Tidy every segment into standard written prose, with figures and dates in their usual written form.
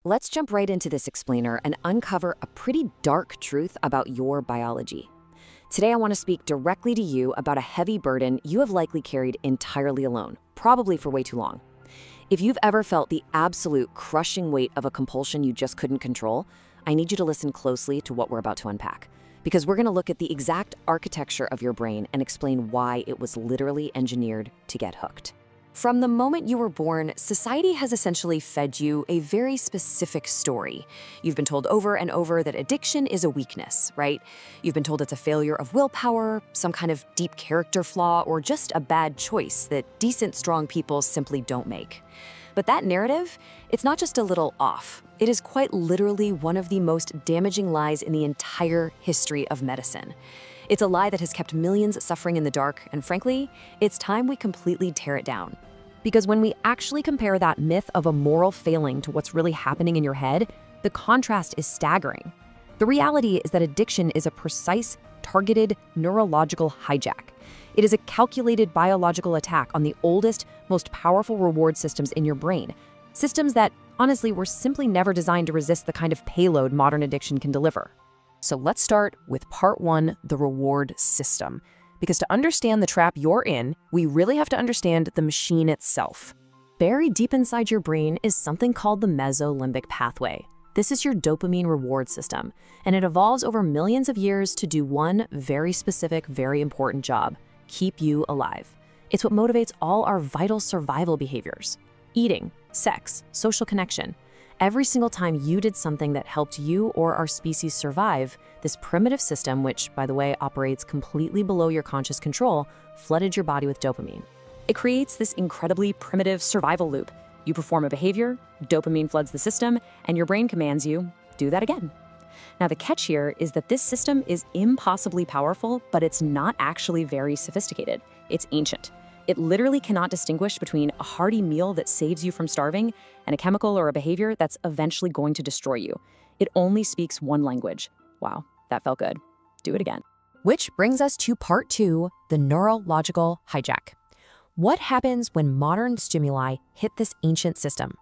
Let's jump right into this explainer and uncover a pretty dark truth about your biology. Today, I want to speak directly to you about a heavy burden you have likely carried entirely alone, probably for way too long. If you've ever felt the absolute crushing weight of a compulsion you just couldn't control, I need you to listen closely to what we're about to unpack, because we're going to look at the exact architecture of your brain and explain why it was literally engineered to get hooked. From the moment you were born, society has essentially fed you a very specific story. You've been told over and over that addiction is a weakness, right? You've been told it's a failure of willpower, some kind of deep character flaw, or just a bad choice that decent, strong people simply don't make. But that narrative, it's not just a little off. It is quite literally one of the most damaging lies in the entire history of medicine. It's a lie that has kept millions suffering in the dark, and frankly, it's time we completely tear it down. Because when we actually compare that myth of a moral failing to what's really happening in your head, the contrast is staggering. The reality is that addiction is a precise, targeted neurological hijack. It is a calculated biological attack on the oldest, most powerful reward systems in your brain. Systems that, honestly, were simply never designed to resist the kind of payload modern addiction can deliver. So let's start with part one, the reward system. Because to understand the trap you're in, we really have to understand the machine itself. Buried deep inside your brain is something called the mesolimbic pathway. This is your dopamine reward system, and it evolves over millions of years to do one very specific, very important job: keep you alive. It's what motivates all our vital survival behaviors: eating, sex, social connection. Every single time you did something that helped you or our species survive, this primitive system, which, by the way, operates completely below your conscious control, flooded your body with dopamine. It creates this incredibly primitive survival loop. You perform a behavior, dopamine floods the system, and your brain commands you, do that again. Now, the catch here is that this system is impossibly powerful, but it's not actually very sophisticated. It's ancient. It literally cannot distinguish between a hearty meal that saves you from starving and a chemical or a behavior that's eventually going to destroy you. It only speaks one language. Wow, that felt good. Do it again. Which brings us to part two, the neurological hijack. What happens when modern stimuli hit this ancient system?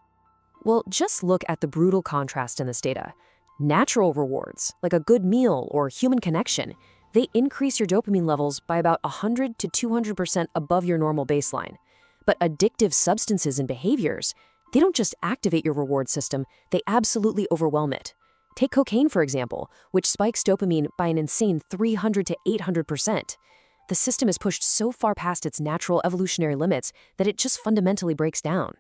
Well, just look at the brutal contrast in this data. Natural rewards, like a good meal or human connection, they increase your dopamine levels by about 100 to 200% above your normal baseline. But addictive substances and behaviors, they don't just activate your reward system, they absolutely overwhelm it. Take cocaine, for example, which spikes dopamine by an insane 300 to 800%. The system is pushed so far past its natural evolutionary limits that it just fundamentally breaks down.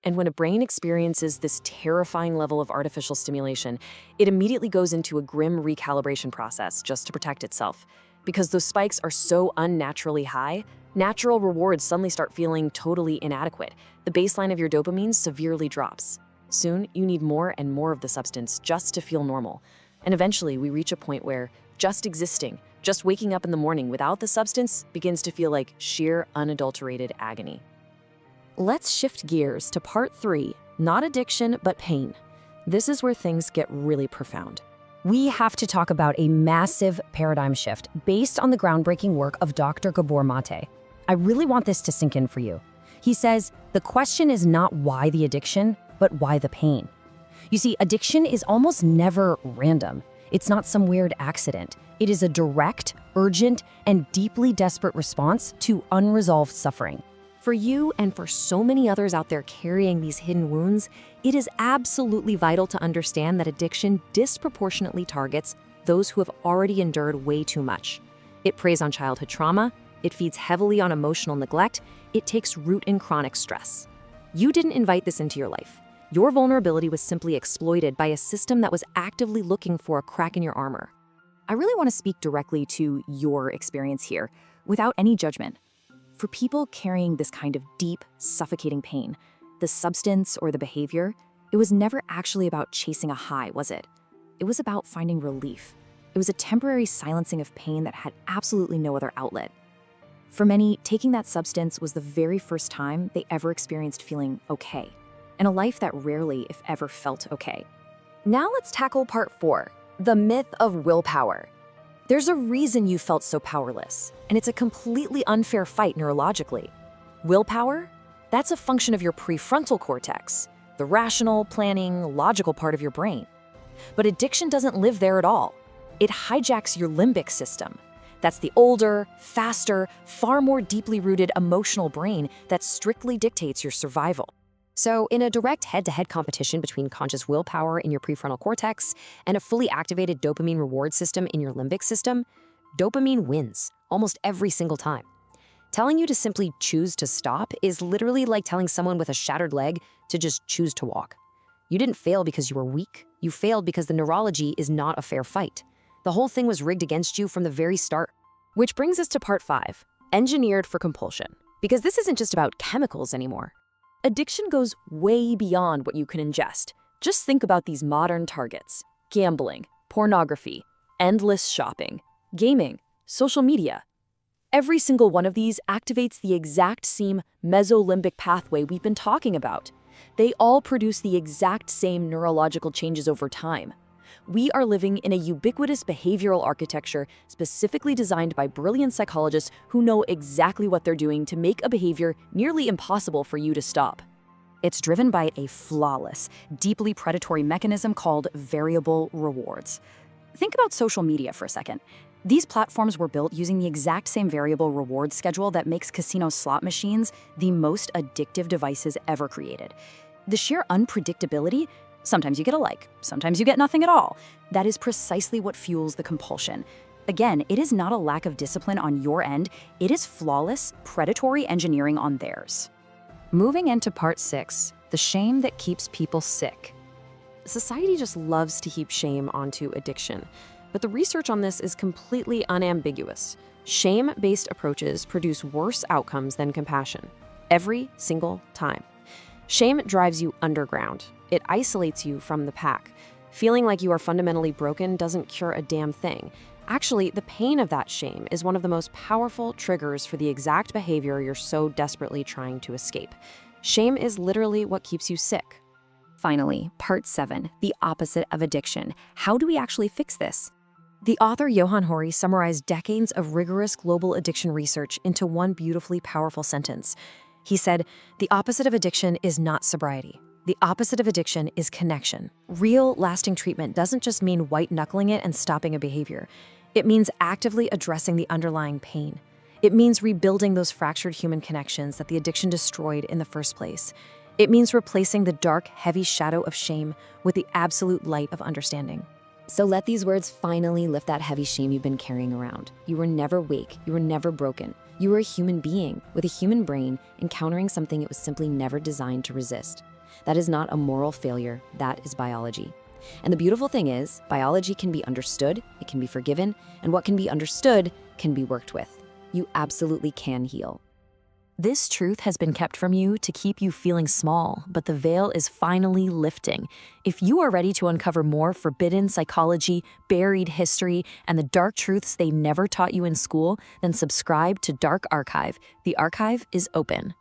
And when a brain experiences this terrifying level of artificial stimulation, it immediately goes into a grim recalibration process just to protect itself. Because those spikes are so unnaturally high, natural rewards suddenly start feeling totally inadequate. The baseline of your dopamine severely drops. Soon, you need more and more of the substance just to feel normal. And eventually, we reach a point where just existing, just waking up in the morning without the substance begins to feel like sheer, unadulterated agony. Let's shift gears to part three, not addiction, but pain. This is where things get really profound. We have to talk about a massive paradigm shift based on the groundbreaking work of Dr. Gabor Mate. I really want this to sink in for you. He says, the question is not why the addiction, but why the pain. You see, addiction is almost never random. It's not some weird accident. It is a direct, urgent, and deeply desperate response to unresolved suffering. For you and for so many others out there carrying these hidden wounds, it is absolutely vital to understand that addiction disproportionately targets those who have already endured way too much. It preys on childhood trauma, it feeds heavily on emotional neglect, it takes root in chronic stress. You didn't invite this into your life. Your vulnerability was simply exploited by a system that was actively looking for a crack in your armor. I really want to speak directly to your experience here, without any judgment. For people carrying this kind of deep, suffocating pain, the substance or the behavior, it was never actually about chasing a high, was it? It was about finding relief. It was a temporary silencing of pain that had absolutely no other outlet. For many, taking that substance was the very first time they ever experienced feeling okay, and a life that rarely, if ever, felt okay. Now let's tackle part four, the myth of willpower. There's a reason you felt so powerless, and it's a completely unfair fight neurologically. Willpower? That's a function of your prefrontal cortex. the rational, planning, logical part of your brain. But addiction doesn't live there at all. It hijacks your limbic system. That's the older, faster, far more deeply rooted emotional brain that strictly dictates your survival. So, in a direct head-to-head competition between conscious willpower in your prefrontal cortex and a fully activated dopamine reward system in your limbic system, dopamine wins almost every single time. Telling you to simply choose to stop is literally like telling someone with a shattered leg to just choose to walk. You didn't fail because you were weak. You failed because the neurology is not a fair fight. The whole thing was rigged against you from the very start. Which brings us to part 5, engineered for compulsion. Because this isn't just about chemicals anymore. Addiction goes way beyond what you can ingest. Just think about these modern targets: gambling, pornography, endless shopping, gaming, social media. Every single one of these activates the exact same mesolimbic pathway we've been talking about. They all produce the exact same neurological changes over time. We are living in a ubiquitous behavioral architecture specifically designed by brilliant psychologists who know exactly what they're doing to make a behavior nearly impossible for you to stop. It's driven by a flawless, deeply predatory mechanism called variable rewards. Think about social media for a second. These platforms were built using the exact same variable reward schedule that makes casino slot machines the most addictive devices ever created. The sheer unpredictability, sometimes you get a like, sometimes you get nothing at all, that is precisely what fuels the compulsion. Again, it is not a lack of discipline on your end, it is flawless, predatory engineering on theirs. Moving into part 6, the shame that keeps people sick. Society just loves to heap shame onto addiction. But the research on this is completely unambiguous. Shame-based approaches produce worse outcomes than compassion, every single time. Shame drives you underground. It isolates you from the pack. Feeling like you are fundamentally broken doesn't cure a damn thing. Actually, the pain of that shame is one of the most powerful triggers for the exact behavior you're so desperately trying to escape. Shame is literally what keeps you sick. Finally, part 7, the opposite of addiction. How do we actually fix this? The author Johann Hari summarized decades of rigorous global addiction research into one beautifully powerful sentence. He said, "The opposite of addiction is not sobriety. The opposite of addiction is connection." Real, lasting treatment doesn't just mean white-knuckling it and stopping a behavior. It means actively addressing the underlying pain. It means rebuilding those fractured human connections that the addiction destroyed in the first place. It means replacing the dark, heavy shadow of shame with the absolute light of understanding. So let these words finally lift that heavy shame you've been carrying around. You were never weak. You were never broken. You were a human being with a human brain encountering something it was simply never designed to resist. That is not a moral failure. That is biology. And the beautiful thing is, biology can be understood, it can be forgiven, and what can be understood can be worked with. You absolutely can heal. This truth has been kept from you to keep you feeling small, but the veil is finally lifting. If you are ready to uncover more forbidden psychology, buried history, and the dark truths they never taught you in school, then subscribe to Dark Archive. The archive is open.